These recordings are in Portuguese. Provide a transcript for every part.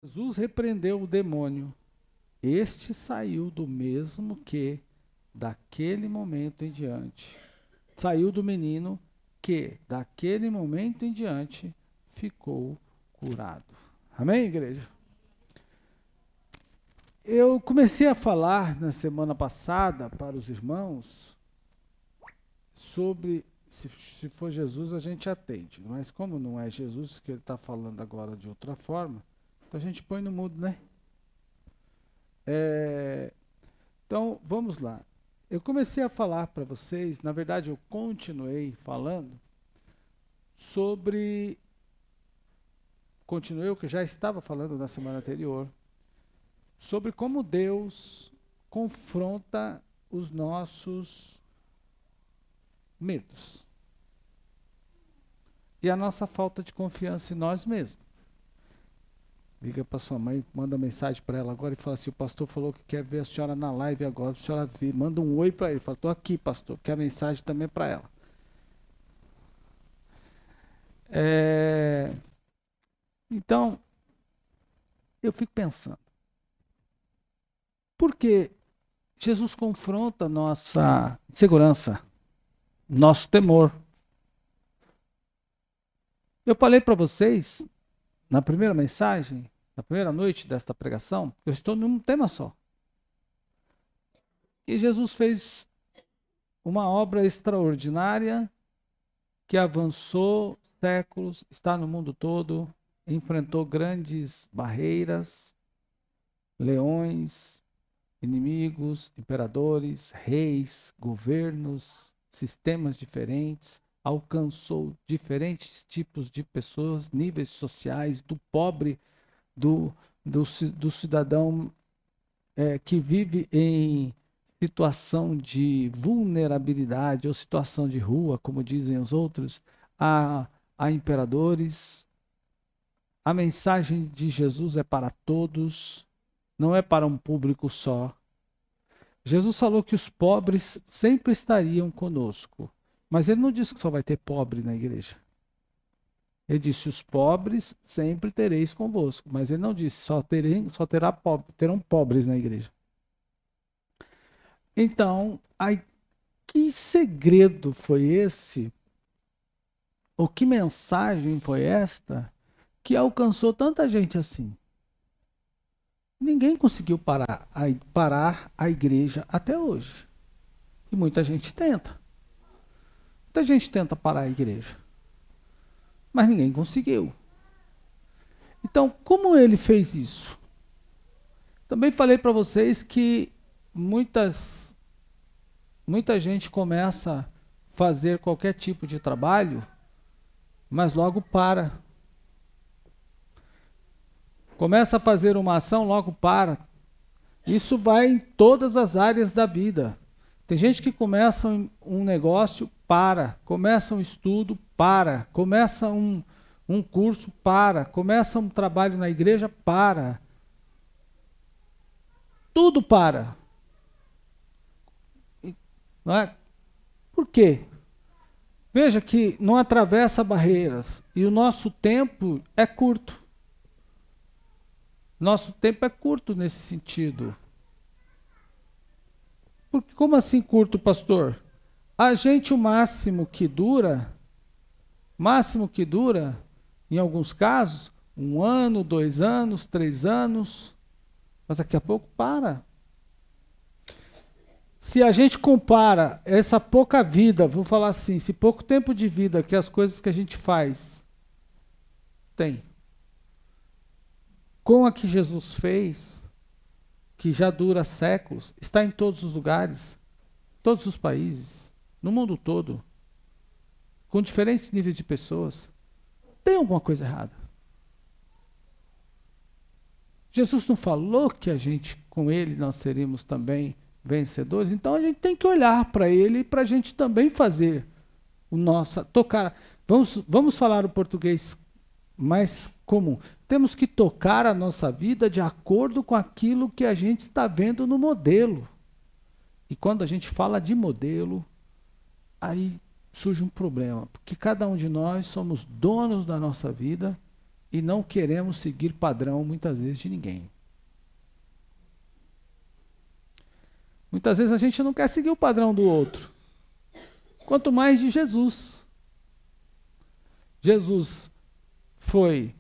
Jesus repreendeu o demônio. Este saiu do mesmo que, daquele momento em diante, saiu do menino que, daquele momento em diante, ficou curado. Amém, igreja? Eu comecei a falar na semana passada para os irmãos sobre, se for Jesus a gente atende, mas como não é Jesus que ele está falando agora de outra forma, então a gente põe no mudo, né? Então, vamos lá. Eu comecei a falar para vocês, na verdade eu continuei falando sobre, continuei o que eu já estava falando na semana anterior, sobre como Deus confronta os nossos medos e a nossa falta de confiança em nós mesmos. Liga para sua mãe, manda mensagem para ela agora e fala assim: o pastor falou que quer ver a senhora na live agora, a senhora vir, manda um oi para ele, fala: estou aqui, pastor, quer mensagem também para ela. Então, eu fico pensando, por que Jesus confronta nossa insegurança, nosso temor? Eu falei para vocês, na primeira mensagem, na primeira noite desta pregação, eu estou num tema só. E Jesus fez uma obra extraordinária que avançou séculos, está no mundo todo, enfrentou grandes barreiras, leões, inimigos, imperadores, reis, governos, sistemas diferentes, alcançou diferentes tipos de pessoas, níveis sociais, do pobre, do cidadão que vive em situação de vulnerabilidade ou situação de rua, como dizem os outros, a imperadores. A mensagem de Jesus é para todos, não é para um público só. Jesus falou que os pobres sempre estariam conosco, mas ele não disse que só vai ter pobre na igreja. Ele disse: os pobres sempre tereis convosco, mas ele não disse terão pobres na igreja. Então, que segredo foi esse? Ou que mensagem foi esta que alcançou tanta gente assim? Ninguém conseguiu parar a igreja até hoje. E muita gente tenta. Muita gente tenta parar a igreja. Mas ninguém conseguiu. Então, como ele fez isso? Também falei para vocês que muita gente começa a fazer qualquer tipo de trabalho, mas logo para. Começa a fazer uma ação, logo para. Isso vai em todas as áreas da vida. Tem gente que começa um negócio, para. Começa um estudo, para. Começa um curso, para. Começa um trabalho na igreja, para. Tudo para. Não é? Por quê? Veja que não atravessa barreiras e o nosso tempo é curto. Nosso tempo é curto nesse sentido. Porque, como assim curto, pastor? A gente, o máximo que dura, em alguns casos, 1 ano, 2 anos, 3 anos, mas daqui a pouco para. Se a gente compara essa pouca vida, vou falar assim, esse pouco tempo de vida que as coisas que a gente faz tem, com a que Jesus fez, que já dura séculos, está em todos os lugares, todos os países, no mundo todo, com diferentes níveis de pessoas, tem alguma coisa errada. Jesus não falou que a gente, com ele, nós seríamos também vencedores? Então a gente tem que olhar para ele e para a gente também fazer o nosso, tocar. Vamos falar o português mais comum. Temos que tocar a nossa vida de acordo com aquilo que a gente está vendo no modelo. E quando a gente fala de modelo, aí surge um problema, porque cada um de nós somos donos da nossa vida e não queremos seguir padrão, muitas vezes, de ninguém. Muitas vezes a gente não quer seguir o padrão do outro, quanto mais de Jesus. Jesus foi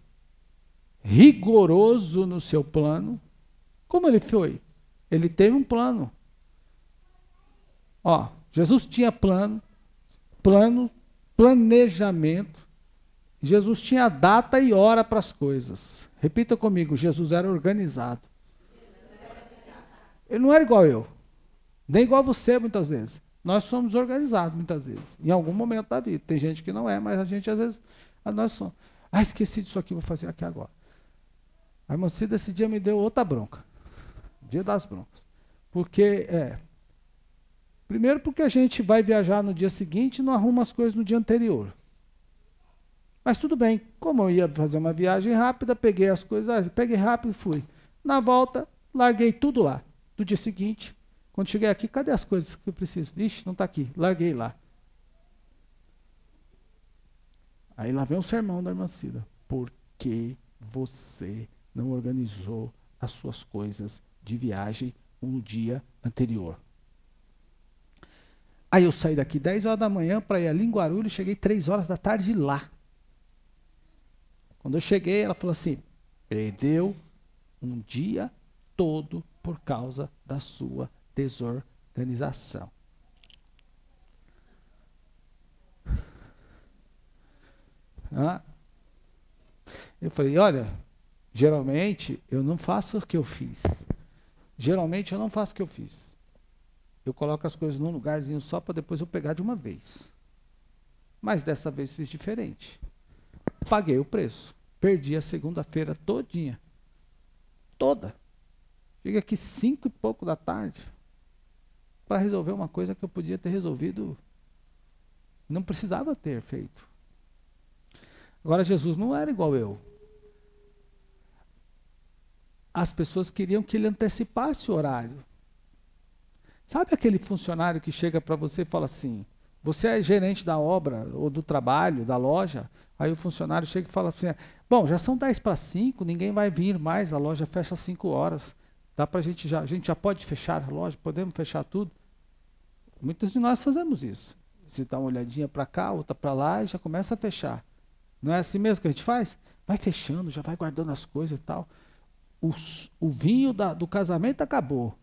rigoroso no seu plano. Como ele foi? Ele teve um plano. Ó, Jesus tinha plano, planejamento. Jesus tinha data e hora para as coisas. Repita comigo, Jesus era organizado. Ele não era igual eu, nem igual a você muitas vezes. Nós somos organizados muitas vezes, em algum momento da vida. Tem gente que não é, mas a gente às vezes, nós somos. Ah, esqueci disso aqui, vou fazer aqui agora. A irmã Cida esse dia me deu outra bronca. Dia das broncas. Porque, primeiro porque a gente vai viajar no dia seguinte e não arruma as coisas no dia anterior. Mas tudo bem, como eu ia fazer uma viagem rápida, peguei as coisas, peguei rápido e fui. Na volta, larguei tudo lá. No dia seguinte, quando cheguei aqui, cadê as coisas que eu preciso? Ixi, não está aqui, larguei lá. Aí lá vem o sermão da irmã Cida. Por que você não organizou as suas coisas de viagem no dia anterior? Aí eu saí daqui 10 horas da manhã para ir ali em Guarulhos, cheguei 3 horas da tarde lá. Quando eu cheguei, ela falou assim, perdeu um dia todo por causa da sua desorganização. Eu falei, olha, geralmente eu não faço o que eu fiz. Geralmente eu não faço o que eu fiz. Eu coloco as coisas num lugarzinho só para depois eu pegar de uma vez. Mas dessa vez fiz diferente. Paguei o preço. Perdi a segunda-feira todinha. Toda. Cheguei aqui 5 e pouco da tarde para resolver uma coisa que eu podia ter resolvido. Não precisava ter feito. Agora Jesus não era igual eu. As pessoas queriam que ele antecipasse o horário. Sabe aquele funcionário que chega para você e fala assim, você é gerente da obra, ou do trabalho, da loja, aí o funcionário chega e fala assim, bom, já são 10:05, ninguém vai vir mais, a loja fecha às 5 horas, dá pra gente a gente já pode fechar a loja, podemos fechar tudo? Muitos de nós fazemos isso. Você dá uma olhadinha para cá, outra para lá e já começa a fechar. Não é assim mesmo que a gente faz? Vai fechando, já vai guardando as coisas e tal. O vinho do casamento acabou.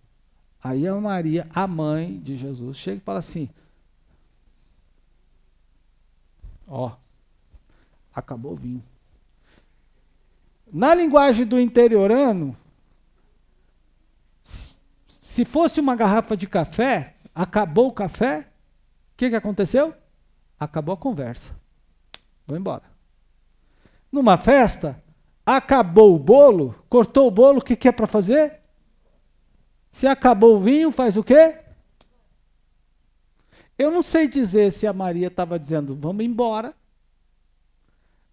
Aí a Maria, a mãe de Jesus, chega e fala assim, ó, acabou o vinho. Na linguagem do interiorano, se fosse uma garrafa de café, acabou o café, o que aconteceu? Acabou a conversa. Vou embora. Numa festa, acabou o bolo, cortou o bolo, o que é para fazer? Se acabou o vinho, faz o quê? Eu não sei dizer se a Maria estava dizendo, vamos embora,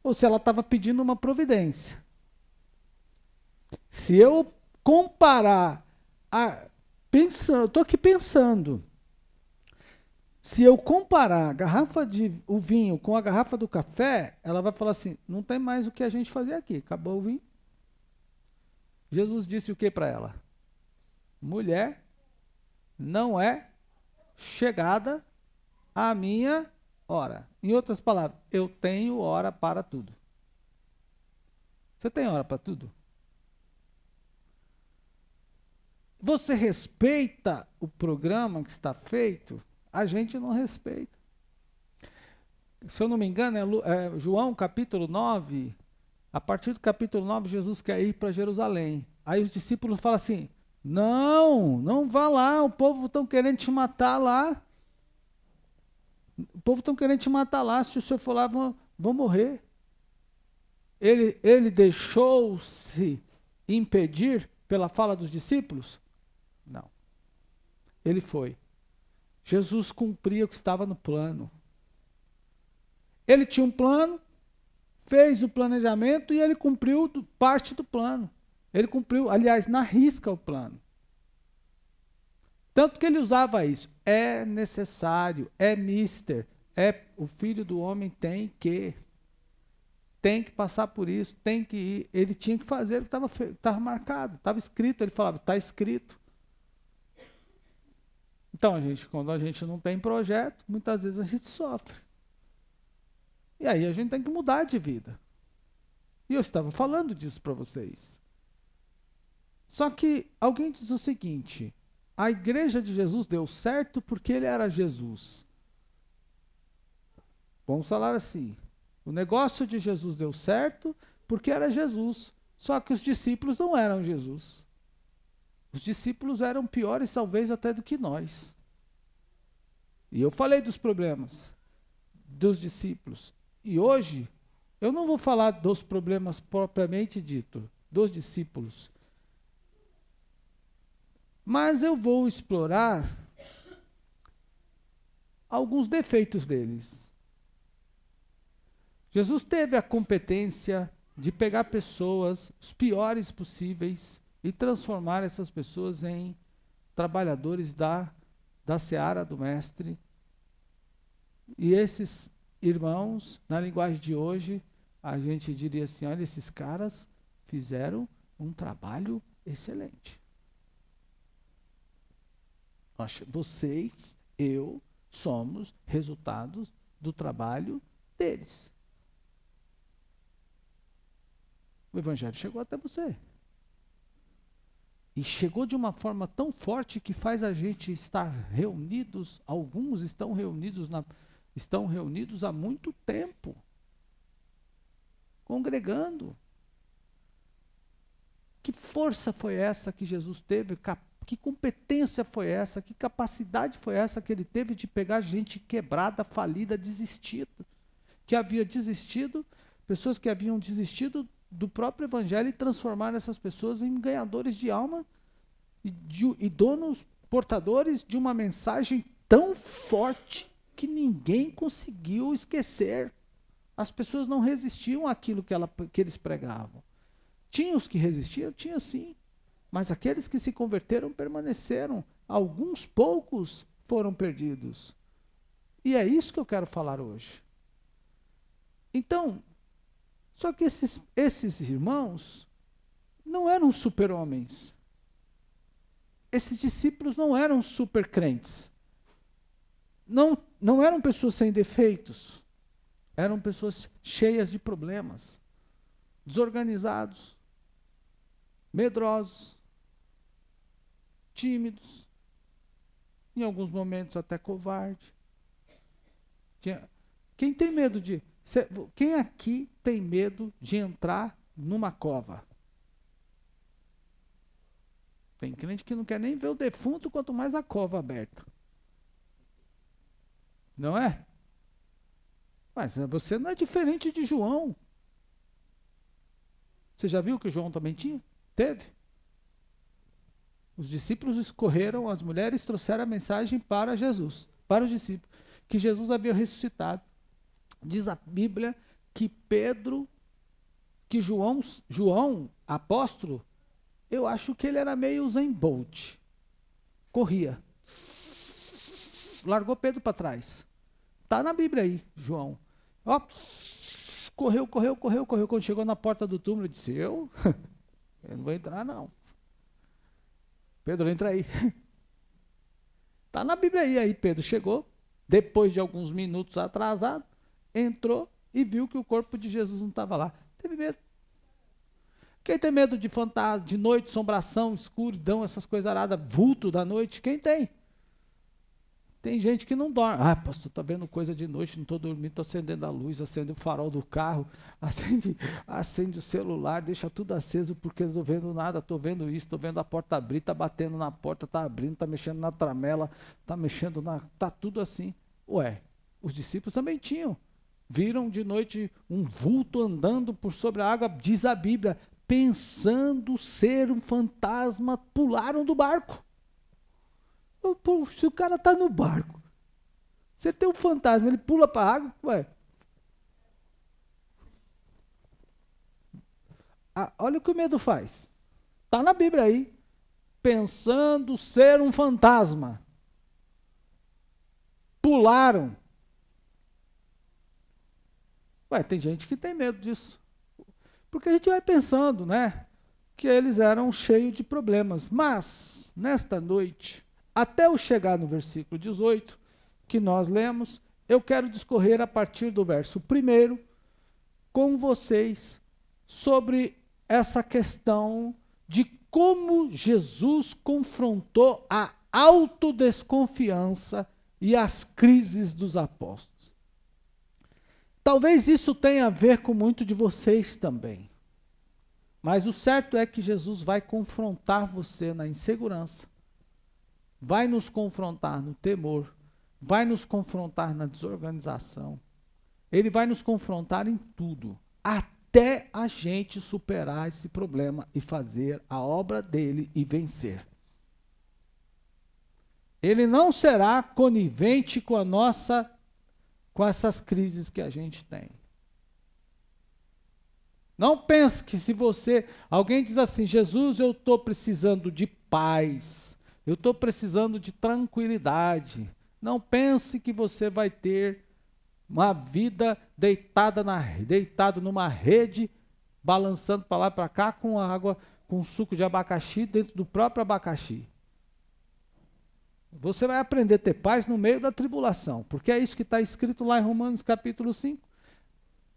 ou se ela estava pedindo uma providência. Se eu comparar, estou aqui pensando, se eu comparar a garrafa o vinho com a garrafa do café, ela vai falar assim, não tem mais o que a gente fazer aqui, acabou o vinho. Jesus disse o que para ela? Mulher, não é chegada a minha hora. Em outras palavras, eu tenho hora para tudo. Você tem hora para tudo? Você respeita o programa que está feito? A gente não respeita. Se eu não me engano, é João capítulo 9. A partir do capítulo 9, Jesus quer ir para Jerusalém. Aí os discípulos falam assim, não vá lá, o povo está querendo te matar lá. O povo está querendo te matar lá, se o senhor for lá, vão morrer. Ele deixou-se impedir pela fala dos discípulos? Não. Ele foi. Jesus cumpria o que estava no plano. Ele tinha um plano, fez o planejamento e ele cumpriu parte do plano. Ele cumpriu, aliás, na risca o plano. Tanto que ele usava isso. É necessário, é mister, o filho do homem tem que. tem que passar por isso, tem que ir. Ele tinha que fazer o que estava marcado, estava escrito. Ele falava, está escrito. Então, quando a gente não tem projeto, muitas vezes a gente sofre. E aí a gente tem que mudar de vida. E eu estava falando disso para vocês. Só que alguém diz o seguinte, a igreja de Jesus deu certo porque ele era Jesus. Vamos falar assim, o negócio de Jesus deu certo porque era Jesus. Só que os discípulos não eram Jesus. Os discípulos eram piores, talvez, até do que nós. E eu falei dos problemas dos discípulos. E hoje, eu não vou falar dos problemas propriamente dito, dos discípulos. Mas eu vou explorar alguns defeitos deles. Jesus teve a competência de pegar pessoas, os piores possíveis, e transformar essas pessoas em trabalhadores da seara do Mestre. E esses irmãos, na linguagem de hoje, a gente diria assim, olha, esses caras fizeram um trabalho excelente. Vocês, eu, somos resultados do trabalho deles. O Evangelho chegou até você. E chegou de uma forma tão forte que faz a gente estar reunidos, alguns estão reunidos há muito tempo, congregando. Que força foi essa que Jesus teve? Que competência foi essa? Que capacidade foi essa que ele teve de pegar gente quebrada, falida, desistida, que havia desistido, pessoas que haviam desistido do próprio Evangelho e transformar essas pessoas em ganhadores de alma e donos, portadores de uma mensagem tão forte que ninguém conseguiu esquecer. As pessoas não resistiam àquilo que eles pregavam. Tinha os que resistiam? Tinha sim. Mas aqueles que se converteram permaneceram. Alguns poucos foram perdidos. E é isso que eu quero falar hoje. Então, só que esses irmãos não eram super-homens. Esses discípulos não eram super crentes. Não eram pessoas sem defeitos. Eram pessoas cheias de problemas, desorganizados, medrosos, tímidos, em alguns momentos até covarde. Quem tem medo de... Quem aqui tem medo de entrar numa cova? Tem crente que não quer nem ver o defunto, quanto mais a cova aberta. Não é? Mas você não é diferente de João. Você já viu que João também tinha? Teve. Os discípulos escorreram, as mulheres trouxeram a mensagem para Jesus, para os discípulos, que Jesus havia ressuscitado. Diz a Bíblia que João, apóstolo, eu acho que ele era meio Usain Bolt. Corria. Largou Pedro para trás. Está na Bíblia aí, João. Ó, correu. Quando chegou na porta do túmulo, disse, eu não vou entrar, não. Pedro, entra aí. Está na Bíblia aí. Aí Pedro chegou, depois de alguns minutos atrasado, entrou e viu que o corpo de Jesus não estava lá. Teve medo. Quem tem medo de fantasma, de noite, assombração, escuridão, essas coisas aradas, vulto da noite? Quem tem? Tem gente que não dorme. Ah, pastor, estou vendo coisa de noite, não estou dormindo, estou acendendo a luz, acende o farol do carro, acende o celular, deixa tudo aceso porque não estou vendo nada, estou vendo isso, estou vendo a porta abrir, está batendo na porta, está abrindo, está mexendo na tramela, está mexendo na... Está tudo assim. Ué, os discípulos também tinham. Viram de noite um vulto andando por sobre a água, diz a Bíblia, pensando ser um fantasma, pularam do barco. Pô, se o cara está no barco, você tem um fantasma, ele pula para a água, ué. Olha o que o medo faz. Está na Bíblia aí. Pensando ser um fantasma. Pularam. Ué, tem gente que tem medo disso. Porque a gente vai pensando, né? Que eles eram cheios de problemas. Mas, nesta noite, até eu chegar no versículo 18, que nós lemos, eu quero discorrer a partir do verso 1 com vocês sobre essa questão de como Jesus confrontou a autodesconfiança e as crises dos apóstolos. Talvez isso tenha a ver com muito de vocês também. Mas o certo é que Jesus vai confrontar você na insegurança, vai nos confrontar no temor, vai nos confrontar na desorganização. Ele vai nos confrontar em tudo, até a gente superar esse problema e fazer a obra dele e vencer. Ele não será conivente com com essas crises que a gente tem. Não pense que se alguém diz assim, Jesus, eu estou precisando de paz, eu estou precisando de tranquilidade. Não pense que você vai ter uma vida deitado numa rede, balançando para lá e para cá com água, com suco de abacaxi dentro do próprio abacaxi. Você vai aprender a ter paz no meio da tribulação, porque é isso que está escrito lá em Romanos capítulo 5.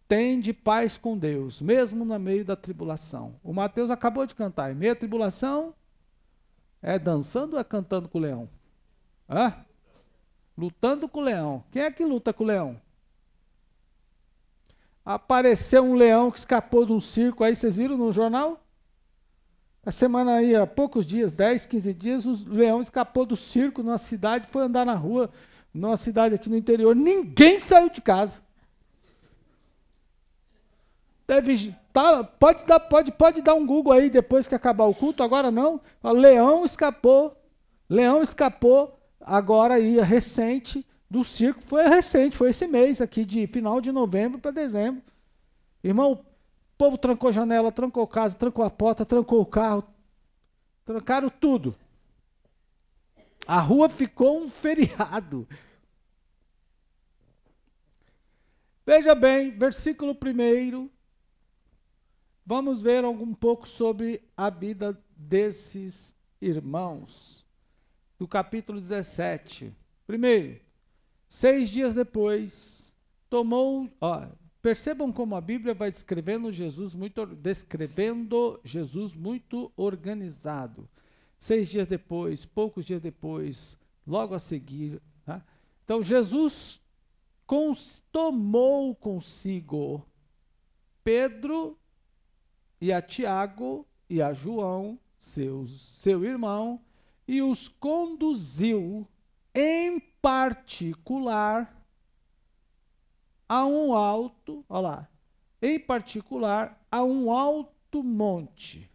Tende paz com Deus, mesmo no meio da tribulação. O Mateus acabou de cantar, em meio à tribulação, é dançando ou é cantando com o leão? Hã? Lutando com o leão. Quem é que luta com o leão? Apareceu um leão que escapou de um circo, aí vocês viram no jornal? A semana aí, há poucos dias, 10, 15 dias, o leão escapou do circo numa cidade, foi andar na rua, numa cidade aqui no interior, ninguém saiu de casa. Pode dar um Google aí depois que acabar o culto, agora não. Leão escapou, agora aí, recente, do circo, foi recente, foi esse mês aqui, de final de novembro para dezembro. Irmão, o povo trancou janela, trancou casa, trancou a porta, trancou o carro, trancaram tudo. A rua ficou um feriado. Veja bem, versículo 1. Vamos ver um pouco sobre a vida desses irmãos. Do capítulo 17. Primeiro, 6 dias depois, percebam como a Bíblia vai descrevendo Jesus muito organizado. 6 dias depois, poucos dias depois, logo a seguir. Tá? Então, Jesus tomou consigo Pedro e a Tiago e a João, seu irmão, e os conduziu em particular a um alto, monte.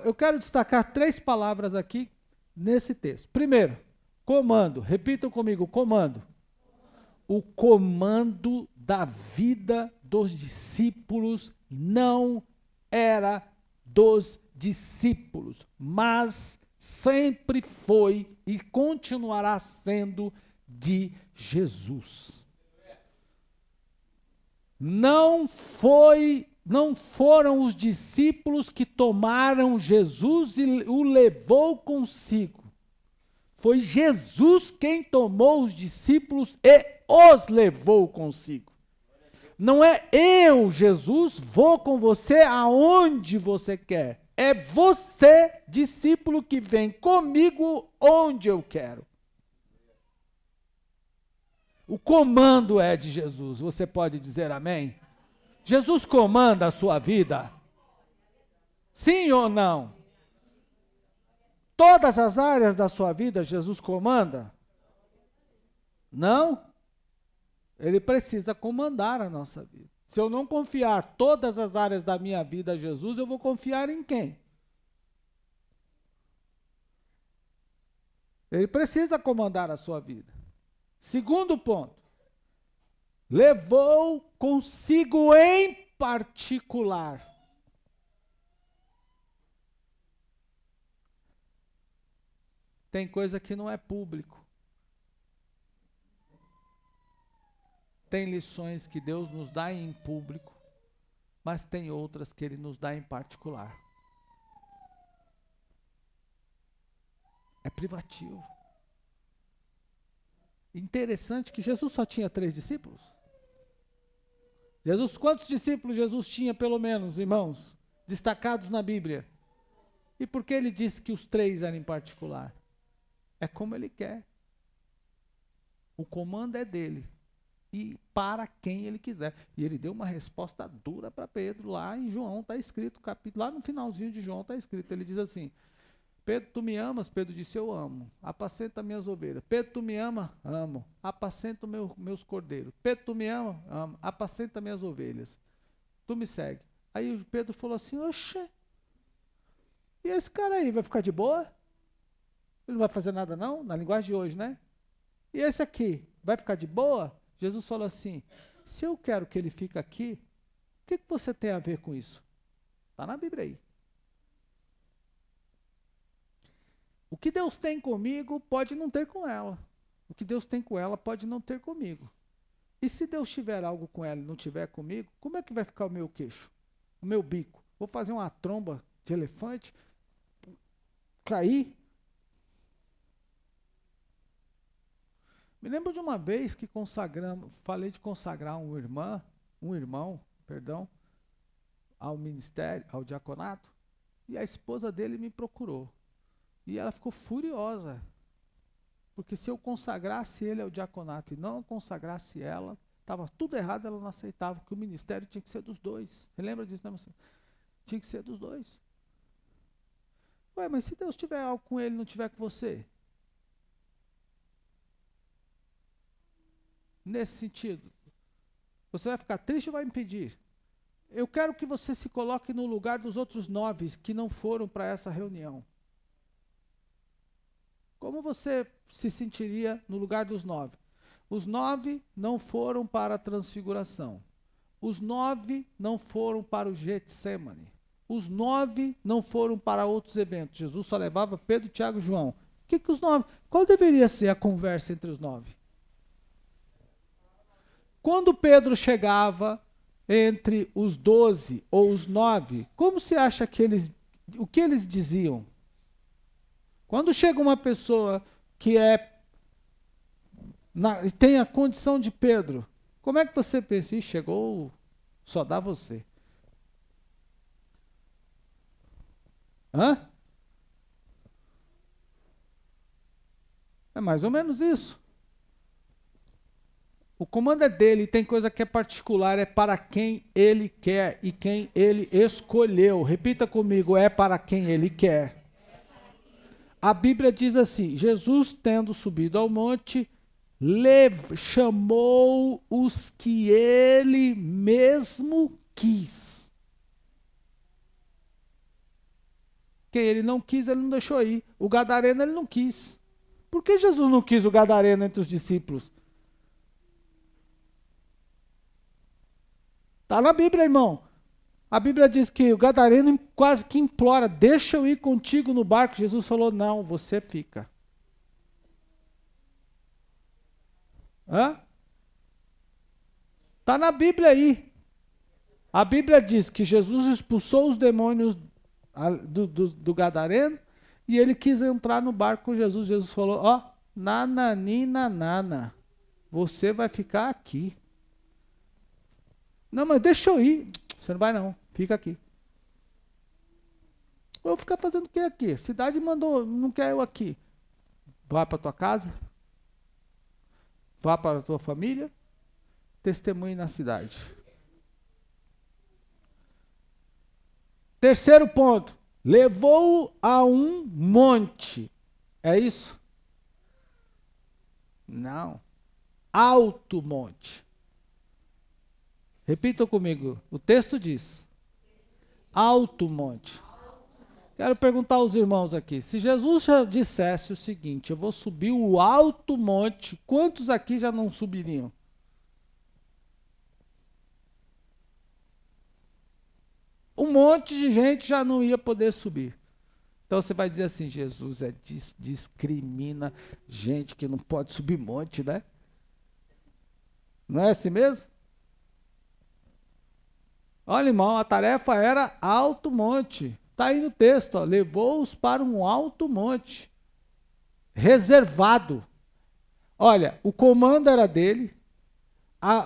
Eu quero destacar 3 palavras aqui nesse texto. Primeiro, comando. Repitam comigo, comando. O comando da vida dos discípulos não era dos discípulos, mas sempre foi e continuará sendo de Jesus. Não foram os discípulos que tomaram Jesus e o levou consigo. Foi Jesus quem tomou os discípulos e os levou consigo. Não é eu, Jesus, vou com você aonde você quer. É você, discípulo, que vem comigo onde eu quero. O comando é de Jesus. Você pode dizer amém? Jesus comanda a sua vida? Sim ou não? Todas as áreas da sua vida, Jesus comanda? Não? Ele precisa comandar a nossa vida. Se eu não confiar todas as áreas da minha vida a Jesus, eu vou confiar em quem? Ele precisa comandar a sua vida. Segundo ponto, levou consigo em particular. Tem coisa que não é público. Tem lições que Deus nos dá em público, mas tem outras que Ele nos dá em particular. É privativo. Interessante que Jesus só tinha 3 discípulos. Quantos discípulos Jesus tinha, pelo menos, irmãos, destacados na Bíblia? E por que ele disse que os 3 eram em particular? É como ele quer. O comando é dele. E para quem ele quiser. E ele deu uma resposta dura para Pedro, lá em João, está escrito, capítulo, lá no finalzinho de João está escrito, ele diz assim: Pedro, tu me amas? Pedro disse, eu amo. Apacenta minhas ovelhas. Pedro, tu me ama? Amo. Apacenta meus cordeiros. Pedro, tu me ama? Amo. Apacenta minhas ovelhas. Tu me segue. Aí o Pedro falou assim, oxe, e esse cara aí, vai ficar de boa? Ele não vai fazer nada não? Na linguagem de hoje, né? E esse aqui, vai ficar de boa? Jesus falou assim, se eu quero que ele fique aqui, o que você tem a ver com isso? Está na Bíblia aí. O que Deus tem comigo pode não ter com ela. O que Deus tem com ela pode não ter comigo. E se Deus tiver algo com ela e não tiver comigo, como é que vai ficar o meu queixo? O meu bico? Vou fazer uma tromba de elefante? Cair? Me lembro de uma vez que falei de consagrar um irmão, ao ministério, ao diaconato, e a esposa dele me procurou. E ela ficou furiosa, porque se eu consagrasse ele ao diaconato e não consagrasse ela, estava tudo errado, ela não aceitava, que o ministério tinha que ser dos dois. Você lembra disso, né? Tinha que ser dos dois. Ué, mas se Deus tiver algo com ele e não tiver com você? Nesse sentido, você vai ficar triste ou vai impedir? Eu quero que você se coloque no lugar dos outros 9 que não foram para essa reunião. Como você se sentiria no lugar dos 9? Os 9 não foram para a transfiguração. Os 9 não foram para o Getsemane. Os 9 não foram para outros eventos. Jesus só levava Pedro, Tiago e João. Que os 9? Qual deveria ser a conversa entre os 9? Quando Pedro chegava entre os 12 ou os 9, como você acha que o que eles diziam? Quando chega uma pessoa que tem a condição de Pedro, como é que você pensa? Ih, chegou, só dá você. Hã? É mais ou menos isso. O comando é dele, tem coisa que é particular, é para quem ele quer e quem ele escolheu. Repita comigo, é para quem ele quer. A Bíblia diz assim, Jesus tendo subido ao monte, chamou os que ele mesmo quis. Quem ele não quis, ele não deixou ir. O gadareno ele não quis. Por que Jesus não quis o gadareno entre os discípulos? Está na Bíblia, irmão. A Bíblia diz que o gadareno quase que implora, deixa eu ir contigo no barco. Jesus falou, não, você fica. Está na Bíblia aí. A Bíblia diz que Jesus expulsou os demônios do gadareno e ele quis entrar no barco com Jesus. Jesus falou, ó, nananina, nana, você vai ficar aqui. Não, mas deixa eu ir. Você não vai não, fica aqui. Eu vou ficar fazendo o que aqui? A cidade mandou, não quer eu aqui. Vá para tua casa. Vá para a tua família. Testemunhe na cidade. Terceiro ponto. Levou-o a um monte. É isso? Não. Alto monte. Repitam comigo. O texto diz. Alto monte. Quero perguntar aos irmãos aqui. Se Jesus já dissesse o seguinte, eu vou subir o alto monte, quantos aqui já não subiriam? Um monte de gente já não ia poder subir. Então você vai dizer assim, Jesus discrimina gente que não pode subir monte, né? Não é assim mesmo? Olha, irmão, a tarefa era alto monte. Está aí no texto, ó, levou-os para um alto monte, reservado. Olha, o comando era dele,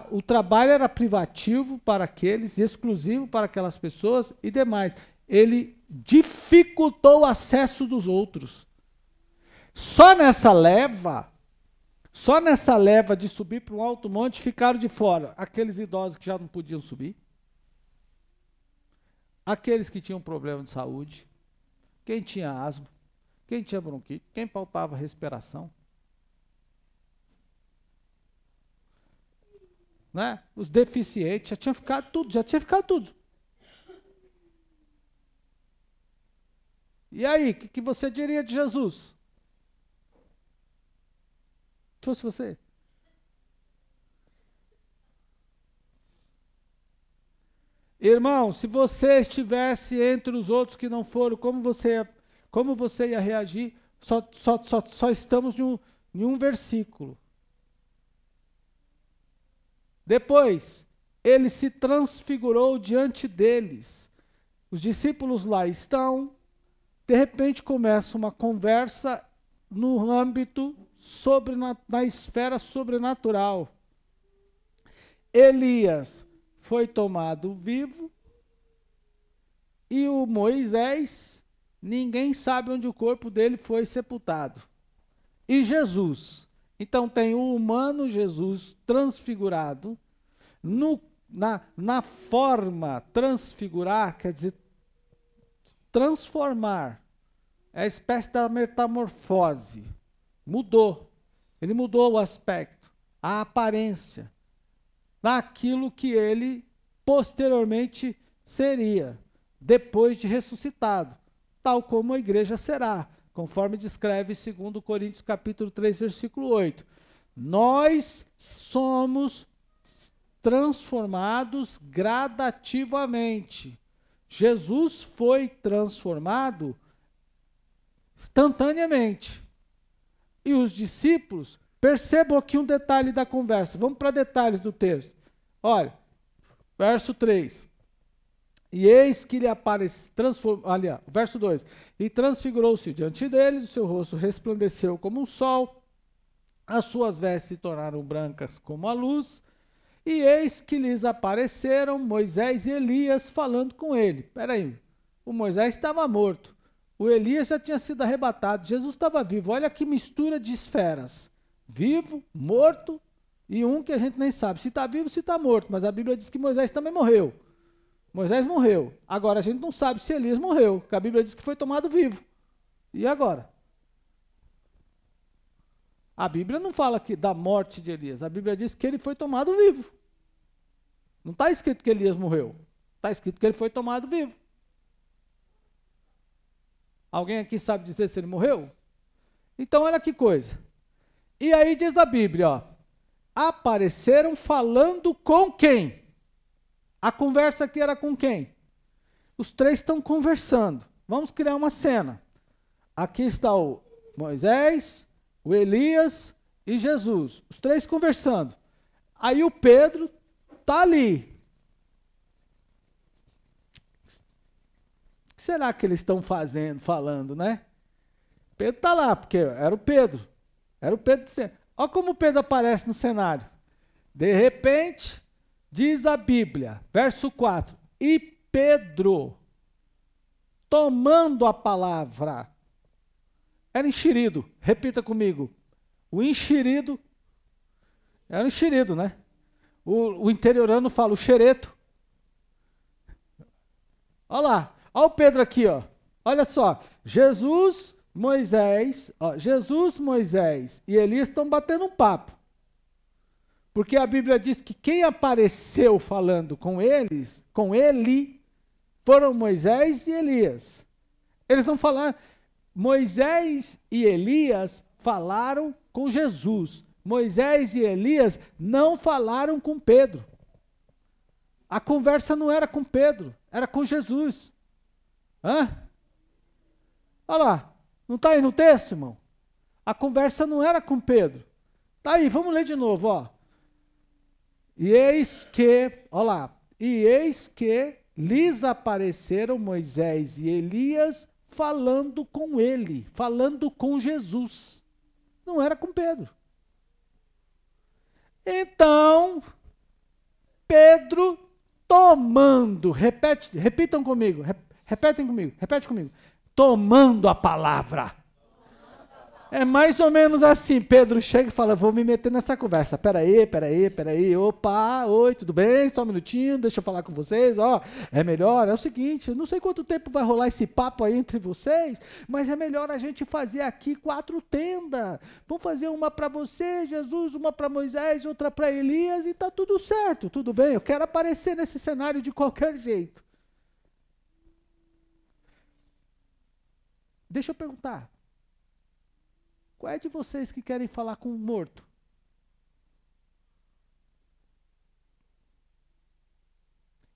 o trabalho era privativo para aqueles, exclusivo para aquelas pessoas e demais. Ele dificultou o acesso dos outros. Só nessa leva de subir para um alto monte, ficaram de fora aqueles idosos que já não podiam subir, aqueles que tinham problema de saúde, quem tinha asma, quem tinha bronquite, quem faltava respiração, né? Os deficientes, já tinha ficado tudo. E aí, o que você diria de Jesus? Se fosse você. Irmão, se você estivesse entre os outros que não foram, como você ia reagir? Só estamos em um versículo. Depois, ele se transfigurou diante deles. Os discípulos lá estão. De repente começa uma conversa no âmbito na esfera sobrenatural. Elias foi tomado vivo e o Moisés, ninguém sabe onde o corpo dele foi sepultado. E Jesus, então tem o humano Jesus transfigurado, na forma transfigurar, quer dizer, transformar, é a espécie da metamorfose, ele mudou o aspecto, a aparência, daquilo que ele posteriormente seria, depois de ressuscitado, tal como a igreja será, conforme descreve 2 Coríntios capítulo 3, versículo 8. Nós somos transformados gradativamente. Jesus foi transformado instantaneamente. E os discípulos, percebam aqui um detalhe da conversa. Vamos para detalhes do texto. Olha, verso 3. E eis que lhe apareceu, verso 2. E transfigurou-se diante deles, o seu rosto resplandeceu como um sol, as suas vestes se tornaram brancas como a luz, e eis que lhes apareceram Moisés e Elias falando com ele. Espera aí, o Moisés estava morto, o Elias já tinha sido arrebatado, Jesus estava vivo. Olha que mistura de esferas, vivo, morto, e um que a gente nem sabe se está vivo ou se está morto, mas a Bíblia diz que Moisés também morreu. Moisés morreu, agora a gente não sabe se Elias morreu, porque a Bíblia diz que foi tomado vivo. E agora? A Bíblia não fala da morte de Elias, a Bíblia diz que ele foi tomado vivo. Não está escrito que Elias morreu, está escrito que ele foi tomado vivo. Alguém aqui sabe dizer se ele morreu? Então olha que coisa. E aí diz a Bíblia, ó, apareceram falando com quem? A conversa aqui era com quem? Os três estão conversando. Vamos criar uma cena. Aqui está o Moisés, o Elias e Jesus. Os três conversando. Aí o Pedro está ali. O que será que eles estão falando, né? Pedro está lá, porque era o Pedro. Era o Pedro. Olha como o Pedro aparece no cenário. De repente, diz a Bíblia, verso 4, e Pedro, tomando a palavra, era enxerido, repita comigo, o enxerido, era enxerido, né? O interiorano fala, o xereto. Olha lá, olha o Pedro aqui, ó. Olha só, Jesus, Moisés e Elias estão batendo um papo. Porque a Bíblia diz que quem apareceu falando com ele, foram Moisés e Elias. Eles não falaram. Moisés e Elias falaram com Jesus. Moisés e Elias não falaram com Pedro. A conversa não era com Pedro, era com Jesus. Hã? Olha lá, não está aí no texto, irmão? A conversa não era com Pedro. Está aí, vamos ler de novo, ó. E eis que, olha lá, e eis que lhes apareceram Moisés e Elias falando com ele, falando com Jesus. Não era com Pedro. Então, Pedro tomando, repetem comigo, repete comigo, tomando a palavra. É mais ou menos assim, Pedro chega e fala, vou me meter nessa conversa, peraí, opa, oi, tudo bem, só um minutinho, deixa eu falar com vocês, ó, é melhor, é o seguinte, eu não sei quanto tempo vai rolar esse papo aí entre vocês, mas é melhor a gente fazer aqui 4 tendas, vamos fazer uma para você, Jesus, uma para Moisés, outra para Elias, e tá tudo certo, tudo bem, eu quero aparecer nesse cenário de qualquer jeito. Deixa eu perguntar, qual é de vocês que querem falar com o morto?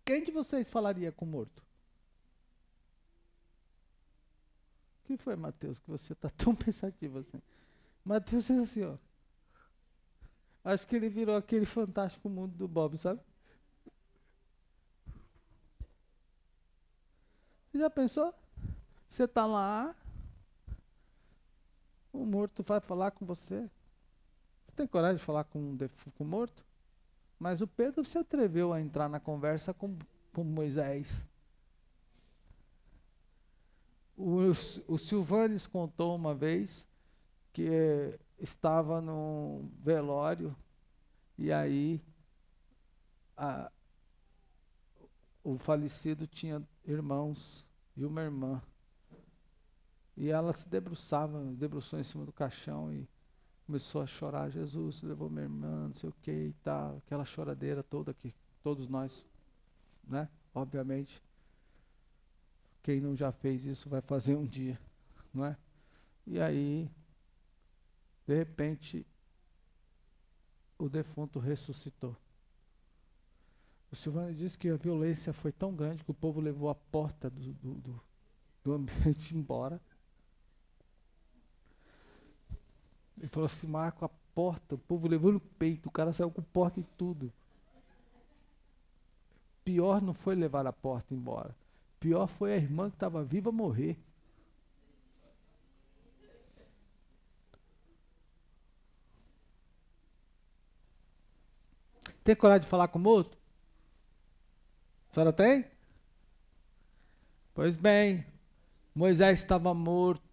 Quem de vocês falaria com o morto? O que foi, Mateus, que você está tão pensativo assim? Mateus fez assim, ó. Acho que ele virou aquele fantástico mundo do Bob, sabe? Você já pensou? Você está lá, o morto vai falar com você. Você tem coragem de falar com o morto? Mas o Pedro se atreveu a entrar na conversa com Moisés. O Silvanes contou uma vez que estava num velório e aí o falecido tinha irmãos e uma irmã. E ela se debruçou em cima do caixão e começou a chorar. Jesus levou minha irmã, não sei o que e tal. Aquela choradeira toda que todos nós, né? Obviamente, quem não já fez isso vai fazer um dia, não é? E aí, de repente, o defunto ressuscitou. O Silvano disse que a violência foi tão grande que o povo levou a porta do ambiente embora. Ele falou assim, Marco, a porta, o povo levou no peito, o cara saiu com porta e tudo. Pior não foi levar a porta embora. Pior foi a irmã que estava viva morrer. Tem coragem de falar com o morto? A senhora tem? Pois bem, Moisés estava morto.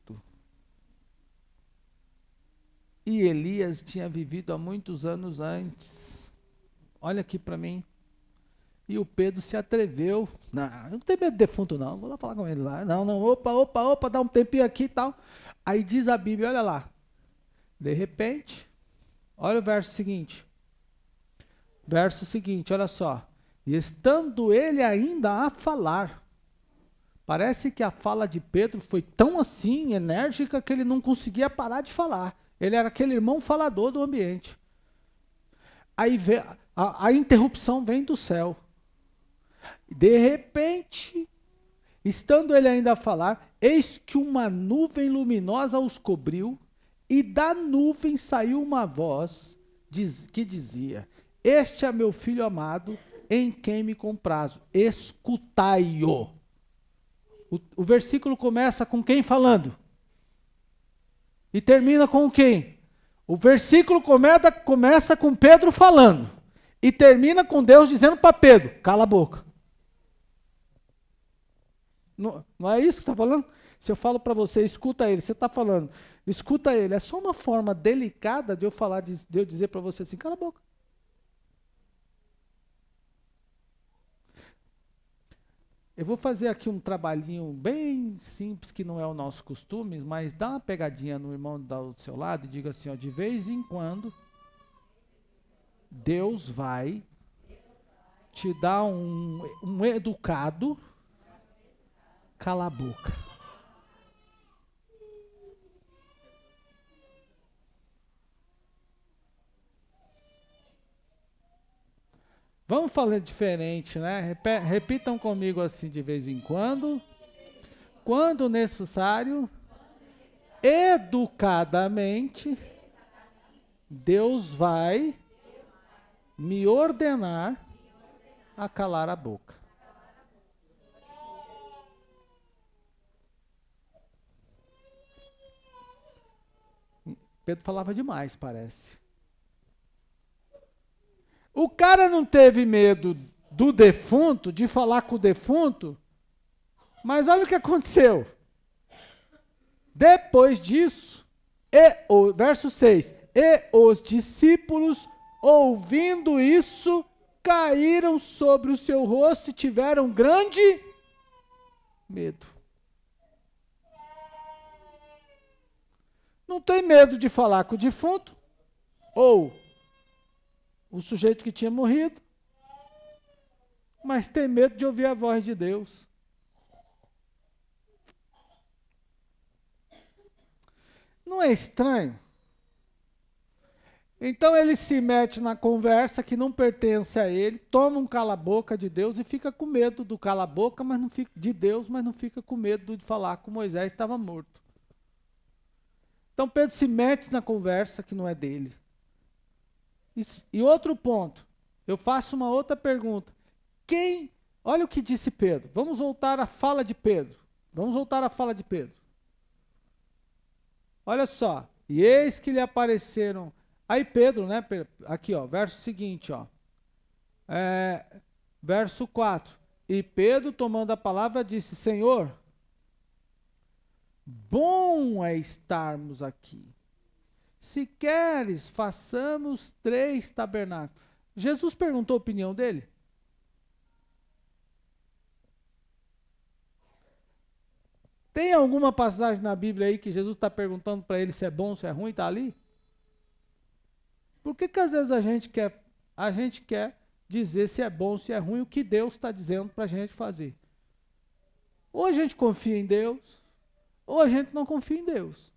E Elias tinha vivido há muitos anos antes. Olha aqui para mim. E o Pedro se atreveu. Não tem medo de defunto não, vou lá falar com ele lá. Não, opa, dá um tempinho aqui e tal. Aí diz a Bíblia, olha lá. De repente, olha o verso seguinte. Verso seguinte, olha só. E estando ele ainda a falar. Parece que a fala de Pedro foi tão assim, enérgica, que ele não conseguia parar de falar. Ele era aquele irmão falador do ambiente. Aí a interrupção vem do céu. De repente, estando ele ainda a falar, eis que uma nuvem luminosa os cobriu, e da nuvem saiu uma voz que dizia, este é meu filho amado, em quem me comprazo, escutai-o. O versículo começa com quem falando? E termina com quem? O versículo começa com Pedro falando. E termina com Deus dizendo para Pedro, cala a boca. Não é isso que está falando? Se eu falo para você, escuta ele, você está falando, escuta ele. É só uma forma delicada de eu falar, de eu dizer para você assim, cala a boca. Eu vou fazer aqui um trabalhinho bem simples, que não é o nosso costume, mas dá uma pegadinha no irmão do seu lado e diga assim, ó, de vez em quando, Deus vai te dar um educado, cala a boca. Vamos falar diferente, né? Repitam comigo assim de vez em quando necessário, educadamente, Deus vai me ordenar a calar a boca. Pedro falava demais, parece. O cara não teve medo do defunto, de falar com o defunto, mas olha o que aconteceu. Depois disso, verso 6, e os discípulos, ouvindo isso, caíram sobre o seu rosto e tiveram grande medo. Não tem medo de falar com o defunto, ou o sujeito que tinha morrido, mas tem medo de ouvir a voz de Deus. Não é estranho? Então ele se mete na conversa que não pertence a ele, toma um cala-boca de Deus e fica com medo do cala-boca, mas não fica de Deus, mas não fica com medo de falar com Moisés, estava morto. Então Pedro se mete na conversa que não é dele. E outro ponto, eu faço uma outra pergunta. Olha o que disse Pedro. Vamos voltar à fala de Pedro. Olha só. E eis que lhe apareceram. Aí Pedro, né? Aqui, ó, verso seguinte, ó. Verso 4. E Pedro, tomando a palavra, disse: Senhor, bom é estarmos aqui. Se queres, façamos 3 tabernáculos. Jesus perguntou a opinião dele? Tem alguma passagem na Bíblia aí que Jesus está perguntando para ele se é bom, se é ruim, está ali? Por que às vezes a gente quer dizer se é bom, se é ruim, o que Deus está dizendo para a gente fazer? Ou a gente confia em Deus, ou a gente não confia em Deus.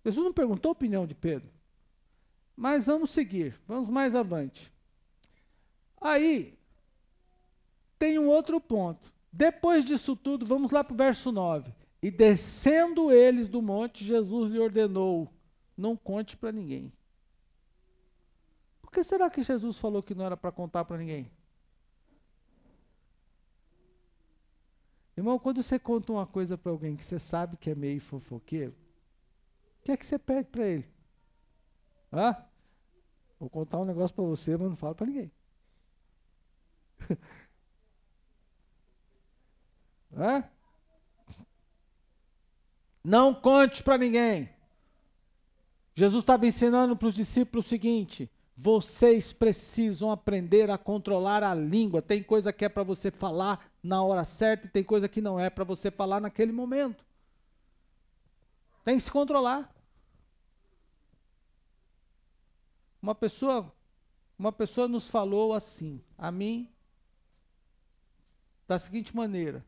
Jesus não perguntou a opinião de Pedro. Mas vamos seguir, vamos mais avante. Aí, tem um outro ponto. Depois disso tudo, vamos lá para o verso 9. E descendo eles do monte, Jesus lhe ordenou: não conte para ninguém. Por que será que Jesus falou que não era para contar para ninguém? Irmão, quando você conta uma coisa para alguém que você sabe que é meio fofoqueiro, o que é que você pede para ele? Vou contar um negócio para você, mas não falo para ninguém. Não conte para ninguém. Jesus estava ensinando para os discípulos o seguinte: vocês precisam aprender a controlar a língua. Tem coisa que é para você falar na hora certa e tem coisa que não é para você falar naquele momento. Tem que se controlar. Uma pessoa nos falou assim, a mim, da seguinte maneira: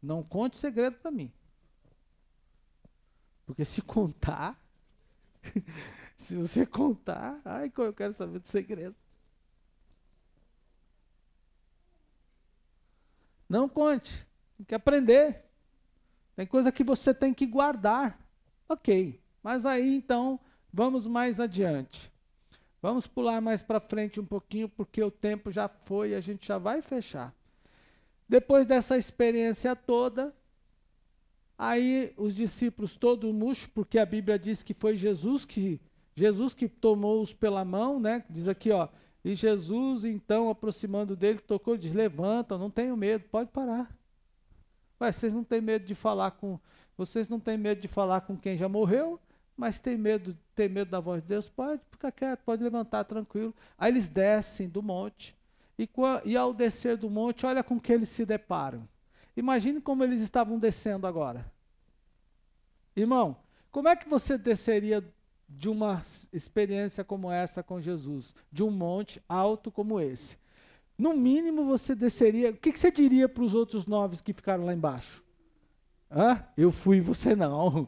não conte segredo para mim. Porque se contar, se você contar, eu quero saber do segredo. Não conte, tem que aprender. Tem coisa que você tem que guardar. Ok, mas aí então, vamos mais adiante. Vamos pular mais para frente um pouquinho, porque o tempo já foi e a gente já vai fechar. Depois dessa experiência toda, aí os discípulos todos murchos, porque a Bíblia diz que foi Jesus que tomou-os pela mão, né? Diz aqui, ó, e Jesus, então, aproximando dele, tocou e diz: levanta, não tenho medo, pode parar. Vocês não têm medo de falar com quem já morreu, mas tem medo da voz de Deus? Pode ficar quieto, pode levantar, tranquilo. Aí eles descem do monte, e ao descer do monte, olha com que eles se deparam. Imagine como eles estavam descendo agora. Irmão, como é que você desceria de uma experiência como essa com Jesus, de um monte alto como esse? No mínimo você desceria, o que você diria para os outros 9 que ficaram lá embaixo? Eu fui e você não.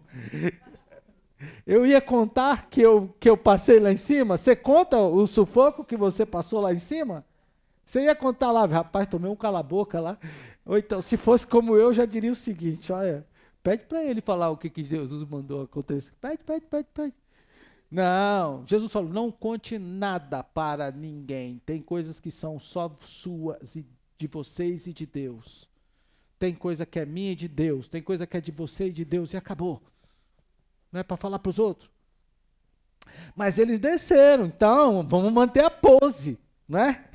Eu ia contar que eu passei lá em cima? Você conta o sufoco que você passou lá em cima? Você ia contar lá: rapaz, tomei um cala-boca lá. Ou então, se fosse como eu, já diria o seguinte: olha, pede para ele falar o que Jesus mandou acontecer. Pede. Não, Jesus falou, não conte nada para ninguém. Tem coisas que são só suas e de vocês e de Deus. Tem coisa que é minha e de Deus. Tem coisa que é de você e de Deus e acabou. Não é para falar para os outros. Mas eles desceram, então vamos manter a pose, né?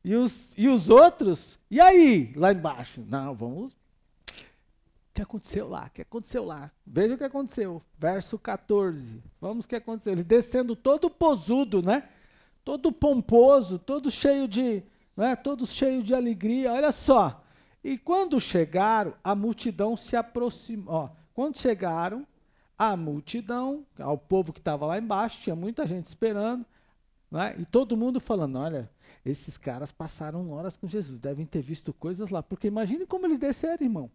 E os outros? E aí, lá embaixo? Não, vamos. O que aconteceu lá? O que aconteceu lá? Veja o que aconteceu. Verso 14. Vamos o que aconteceu. Eles descendo todo posudo, né? Todo pomposo, todo cheio de, né? Todo cheio de alegria. Olha só. E quando chegaram, a multidão se aproximou. Ó, quando chegaram, a multidão, ao povo que estava lá embaixo, tinha muita gente esperando, né? E todo mundo falando, olha, esses caras passaram horas com Jesus, devem ter visto coisas lá, porque imagine como eles desceram, irmão.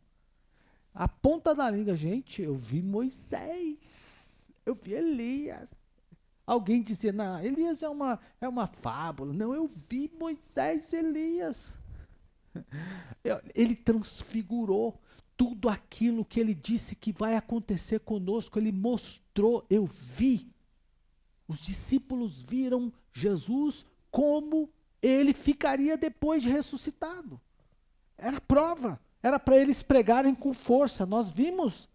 A ponta da língua, gente, eu vi Moisés, eu vi Elias. Alguém dizia, não, Elias é uma fábula. Não, eu vi Moisés e Elias. Ele transfigurou tudo aquilo que ele disse que vai acontecer conosco, ele mostrou, eu vi. Os discípulos viram Jesus como ele ficaria depois de ressuscitado. Era prova, era para eles pregarem com força, nós vimos.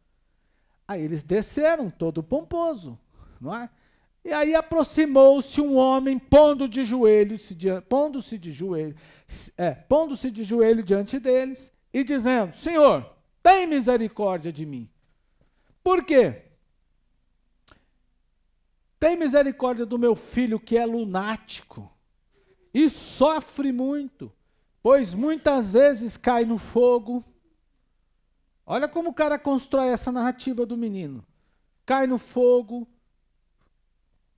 Aí eles desceram, todo pomposo, não é? E aí aproximou-se um homem, pondo-se de joelho diante deles e dizendo, Senhor, tem misericórdia de mim. Por quê? Tem misericórdia do meu filho que é lunático e sofre muito, pois muitas vezes cai no fogo. Olha como o cara constrói essa narrativa do menino. Cai no fogo,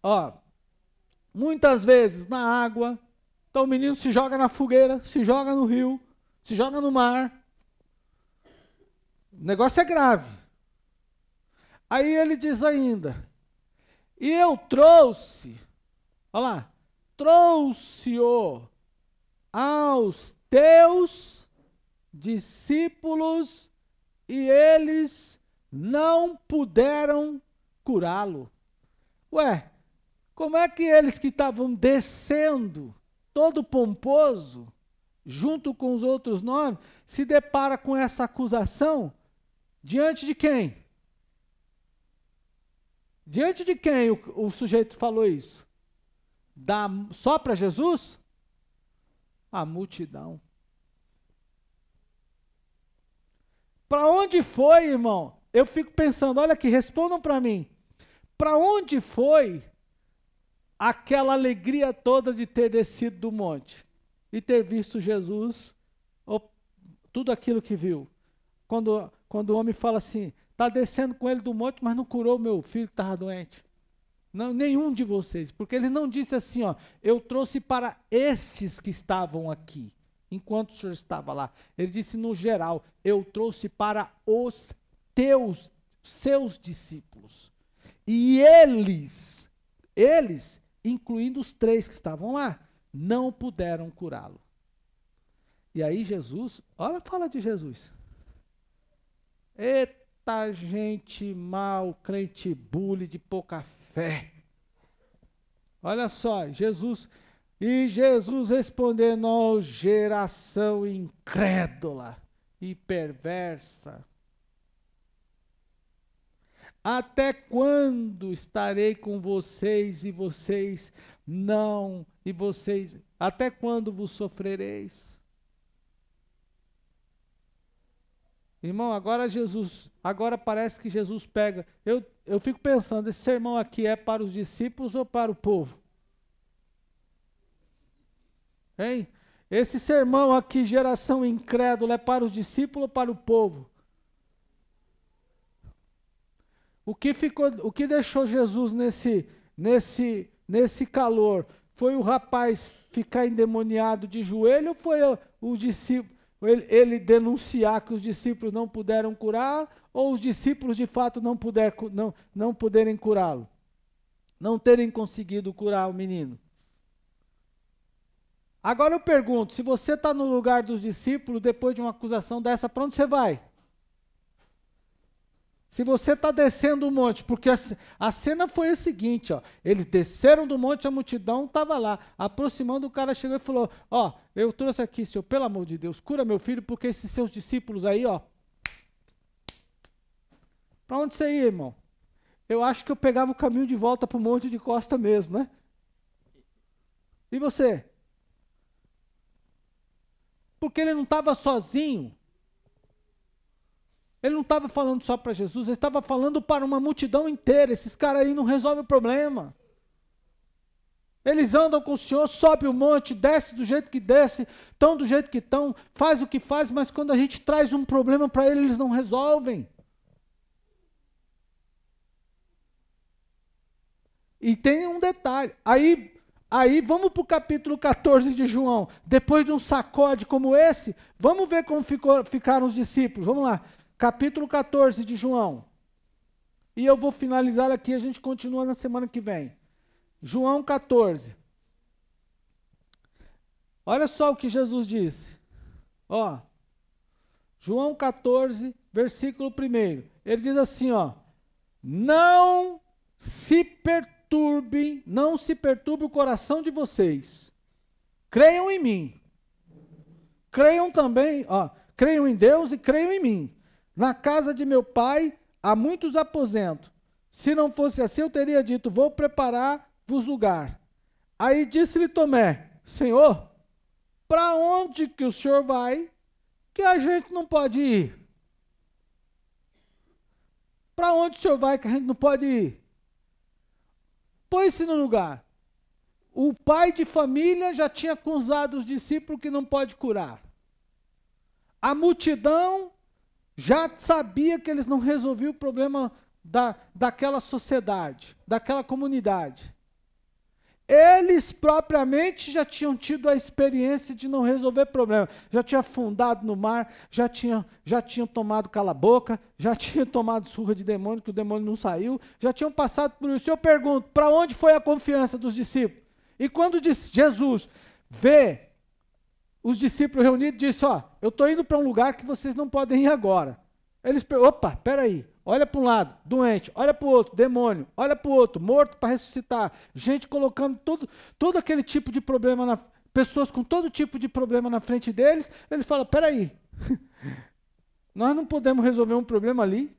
ó, muitas vezes na água. Então o menino se joga na fogueira, se joga no rio, se joga no mar. O negócio é grave. Aí ele diz ainda, e eu trouxe, olha lá, trouxe-o aos teus discípulos e eles não puderam curá-lo. Ué, como é que eles que estavam descendo, todo pomposo, junto com os outros 9, se depara com essa acusação? Diante de quem? Diante de quem o sujeito falou isso? Só para Jesus? A multidão. Para onde foi, irmão? Eu fico pensando, olha aqui, respondam para mim. Para onde foi aquela alegria toda de ter descido do monte e ter visto Jesus, tudo aquilo que viu? Quando o homem fala assim, está descendo com ele do monte, mas não curou meu filho que estava doente. Não, nenhum de vocês, porque ele não disse assim, ó, eu trouxe para estes que estavam aqui, enquanto o senhor estava lá. Ele disse no geral, eu trouxe para os seus discípulos. E eles, incluindo os 3 que estavam lá, não puderam curá-lo. E aí Jesus, olha a fala de Jesus. Eita gente mal, crente bule de pouca fé. Olha só, Jesus respondendo, ó geração incrédula e perversa. Até quando estarei com vocês e vocês não, até quando vos sofrereis? Irmão, agora parece que Jesus pega, eu fico pensando, esse sermão aqui é para os discípulos ou para o povo? Hein? Esse sermão aqui, geração incrédula, é para os discípulos ou para o povo? O que deixou Jesus nesse calor? Foi o rapaz ficar endemoniado de joelho ou foi o discípulo, ele denunciar que os discípulos não puderam curar, ou os discípulos de fato não puderem curá-lo? Não terem conseguido curar o menino? Agora eu pergunto, se você está no lugar dos discípulos, depois de uma acusação dessa, para onde você vai? Se você está descendo o monte, porque a cena foi o seguinte, ó, eles desceram do monte, a multidão estava lá, aproximando, o cara chegou e falou, ó, eu trouxe aqui, Senhor, pelo amor de Deus, cura meu filho, porque esses seus discípulos aí, ó, para onde você ia, irmão? Eu acho que eu pegava o caminho de volta para o Monte de Costa mesmo, né? E você? Porque ele não estava sozinho. Ele não estava falando só para Jesus, ele estava falando para uma multidão inteira. Esses caras aí não resolvem o problema. Eles andam com o Senhor, sobe o monte, desce do jeito que desce, estão do jeito que estão, faz o que faz, mas quando a gente traz um problema para eles não resolvem. E tem um detalhe, aí vamos para o capítulo 14 de João, depois de um sacode como esse, vamos ver como ficaram os discípulos, vamos lá, capítulo 14 de João, e eu vou finalizar aqui, a gente continua na semana que vem, João 14, olha só o que Jesus disse, ó, João 14, versículo 1, ele diz assim, ó, não se perturbe o coração de vocês. Creiam em mim. Creiam também, ó, creiam em Deus e creiam em mim. Na casa de meu pai há muitos aposentos. Se não fosse assim, eu teria dito, vou preparar-vos lugar. Aí disse-lhe Tomé, Senhor, para onde que o Senhor vai que a gente não pode ir? Para onde o Senhor vai que a gente não pode ir? Põe-se no lugar. O pai de família já tinha acusado os discípulos que não pode curar. A multidão já sabia que eles não resolviam o problema daquela sociedade, daquela comunidade. Eles propriamente já tinham tido a experiência de não resolver problema. Já tinham afundado no mar, já tinham tomado cala-boca, já tinham tomado surra de demônio, que o demônio não saiu, já tinham passado por isso. Eu pergunto, para onde foi a confiança dos discípulos? E quando Jesus vê os discípulos reunidos, disse, ó, eu estou indo para um lugar que vocês não podem ir agora. Eles opa, peraí. Olha para um lado, doente, olha para o outro, demônio, olha para o outro, morto para ressuscitar, gente colocando todo aquele tipo de problema, pessoas com todo tipo de problema na frente deles, ele fala, peraí, nós não podemos resolver um problema ali,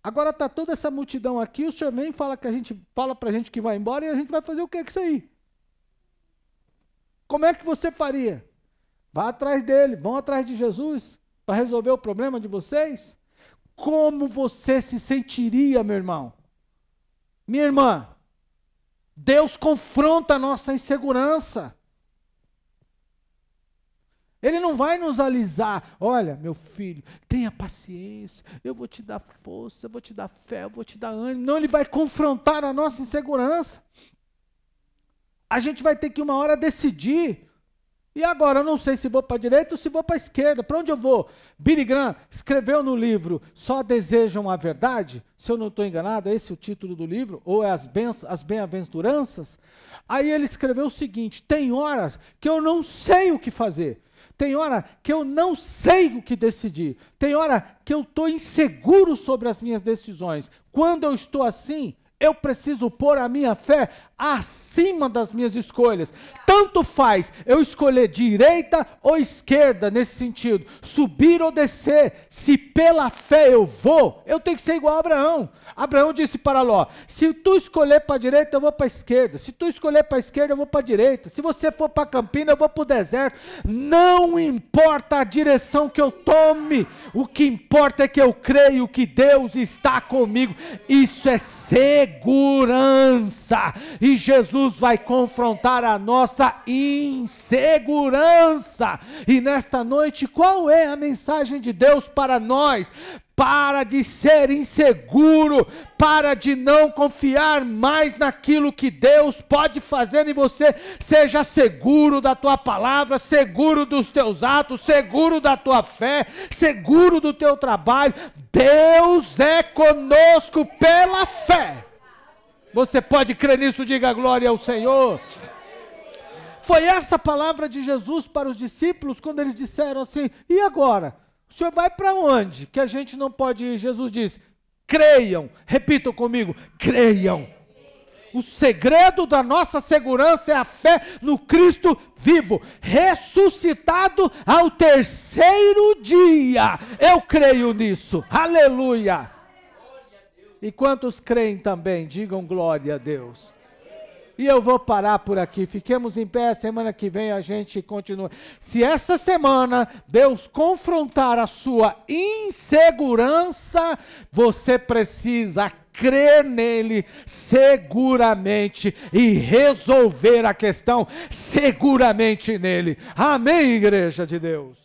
agora está toda essa multidão aqui, o senhor vem e fala para a gente que vai embora e a gente vai fazer o que com isso aí? Como é que você faria? Vá atrás dele, vão atrás de Jesus para resolver o problema de vocês? Como você se sentiria, meu irmão? Minha irmã, Deus confronta a nossa insegurança. Ele não vai nos alisar. Olha, meu filho, tenha paciência, eu vou te dar força, eu vou te dar fé, eu vou te dar ânimo. Não, ele vai confrontar a nossa insegurança. A gente vai ter que uma hora decidir. E agora, eu não sei se vou para a direita ou se vou para a esquerda. Para onde eu vou? Billy Graham escreveu no livro Só Desejam a Verdade? Se eu não estou enganado, é esse o título do livro? Ou é as bem-aventuranças? Aí ele escreveu o seguinte, tem horas que eu não sei o que fazer. Tem hora que eu não sei o que decidir. Tem hora que eu estou inseguro sobre as minhas decisões. Quando eu estou assim, eu preciso pôr a minha fé acima das minhas escolhas. Tanto faz eu escolher direita ou esquerda nesse sentido, subir ou descer. Se pela fé eu vou, eu tenho que ser igual a Abraão. Abraão disse para Ló, se tu escolher para a direita, eu vou para a esquerda. Se tu escolher para a esquerda, eu vou para a direita. Se você for para a campina, eu vou para o deserto. Não importa a direção que eu tome, o que importa é que eu creio que Deus está comigo. Isso é segurança. E Jesus vai confrontar a nossa insegurança. E nesta noite, qual é a mensagem de Deus para nós? Para de ser inseguro, para de não confiar mais naquilo que Deus pode fazer em você. Seja seguro da tua palavra, seguro dos teus atos, seguro da tua fé, seguro do teu trabalho. Deus é conosco pela fé. Você pode crer nisso? Diga glória ao Senhor. Foi essa a palavra de Jesus para os discípulos quando eles disseram assim, e agora? O senhor vai para onde? Que a gente não pode ir. Jesus disse, creiam. Repitam comigo, creiam. O segredo da nossa segurança é a fé no Cristo vivo, ressuscitado ao terceiro dia. Eu creio nisso. Aleluia. E quantos creem também? Digam glória a Deus. E eu vou parar por aqui. Fiquemos em pé. Semana que vem a gente continua. Se essa semana Deus confrontar a sua insegurança, você precisa crer nele seguramente e resolver a questão seguramente nele. Amém, igreja de Deus?